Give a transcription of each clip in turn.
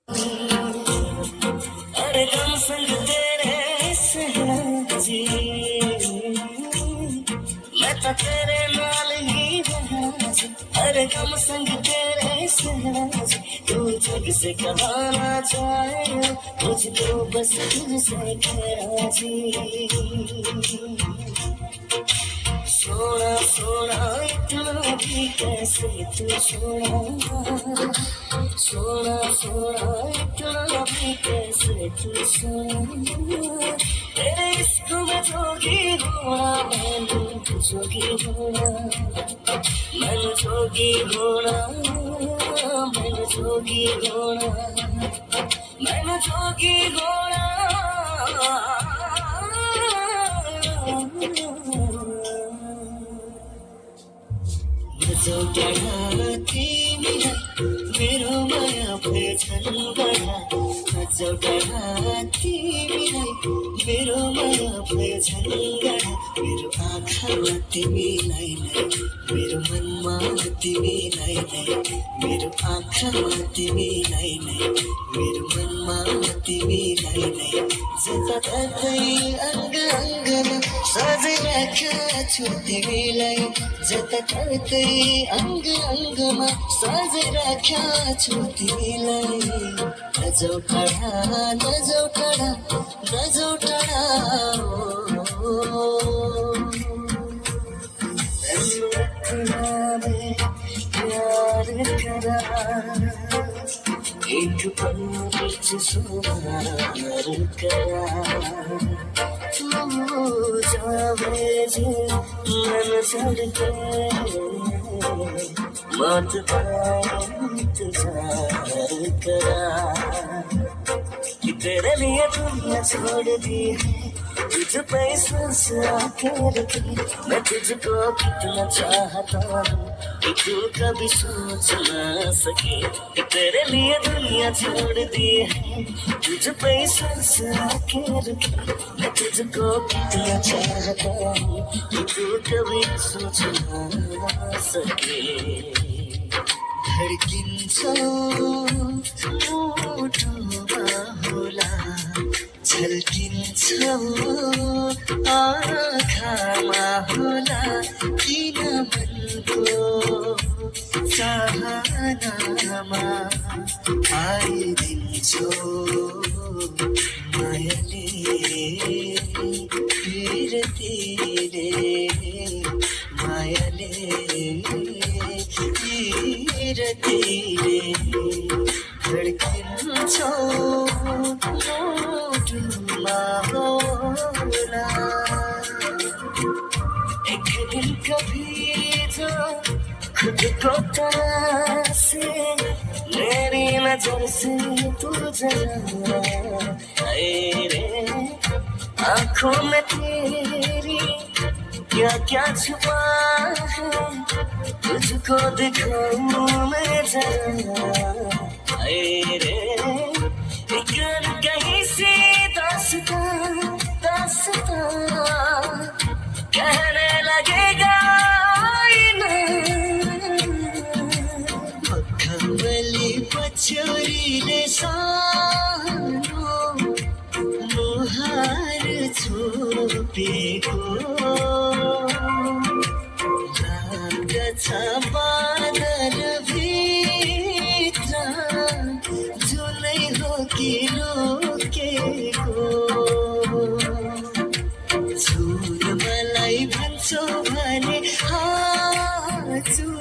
अरे गम संग तेरे सहना जी, मैं तो तेरे नाल ही रहना जी। अरे गम संग तेरे सहना जी, तू जग से कहना चाहे मुझको बस तुझसे कहना जी। सोना सोना इतना भी कैसे तू सोना, सोना सोना इतना भी कैसे तू सोना। तेरे इश्क में जोगी घोड़ा मैंने जोगी घोड़ा, मैंने जोगी घोड़ा, मैंने जोगी घोड़ा, मैंने जोगी घोड़ा। जो डराती मेरा मेरो माया पे झन बड़ा, जो डराती मेरा मेरो माया पे झन बड़ा। मेरो आँखामा तिमीलाई नै, मेरो मनमा तिमीलाई नै, मेरो आँखामा तिमीलाई नै, मेरो मनमा तिमीलाई नै। जताततै अङ्ग अङ्गमा सजाइराख्या छु तिमीलाई, जताततै अङ्ग अङ्गमा सजाइराख्या छु तिमीलाई। नजाऊ टाढा, नजाऊ टाढा, नजाऊ टाढा, प्यार करा एक पल बिच सुमार करा। तू जावे जे मन छड़के मत इंतजार करा, कि तेरे लिए दुनिया छोड़ दी है, तुझ पे सांस आके रखी। मैं तुझको कितना चाहता हूँ कि तू कभी सोच ना सके, कि तेरे लिए दुनिया छोड़ दी है, तुझ पे सांस आके रखी। मैं तुझको कितना चाहता हूँ कि तू कभी सोच ना सके। धडकिन्छौ मुटुमा होला, झल्किन्छौ आँखामा होला, किन मनको चाहनामा आइदिन्छौ मायाले पिरतीले, मायाले पिरतीले। धडकिन्छौ मुटुमा होला, एक दिन कभी जो खुद को तरासे, मेरी नजर से तू जला आए रे। आँखों में तेरी क्या क्या छुपा है, तुझको दिखाऊं मैं जरा आए रे। एक कहीं से दास्तां दास्तां कहने लगेगा कमली पछोरीले सानो मुहार छोपेको लाग्दछ बादल भित्र जुनै हो कि रोकेको। झुल मलाई भन्छौ भने हजुर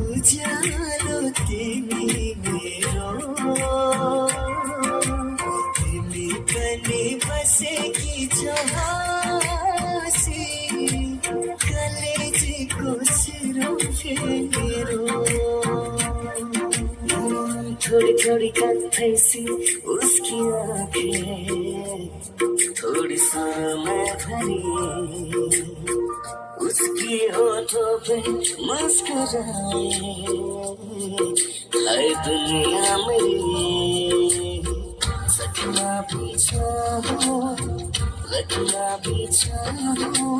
उज्यालो तिमी मेरो, तिमी पनि बसेकी छौ हाँसी कलेजीको सिरो फेरो। थोड़ी थोड़ी कथई सी उसकी आँखें, थोड़ी समय भरी उसकी होठों पे मुस्कुराए। हाय दुनिया मेरी सकना भी चाहूं, रखना भी चाहूं,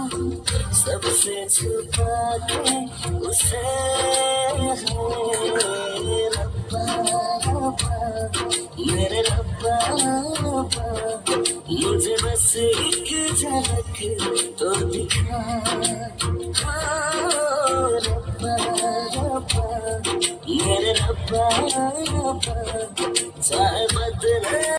सबसे छुपा के उसे रब्बा मेरे रब्बा रब्बा, मुझे बस एक झलक तो दिखा। रब्बा रब्बा, मेरे रब्बा रब्बा, चाहे बदले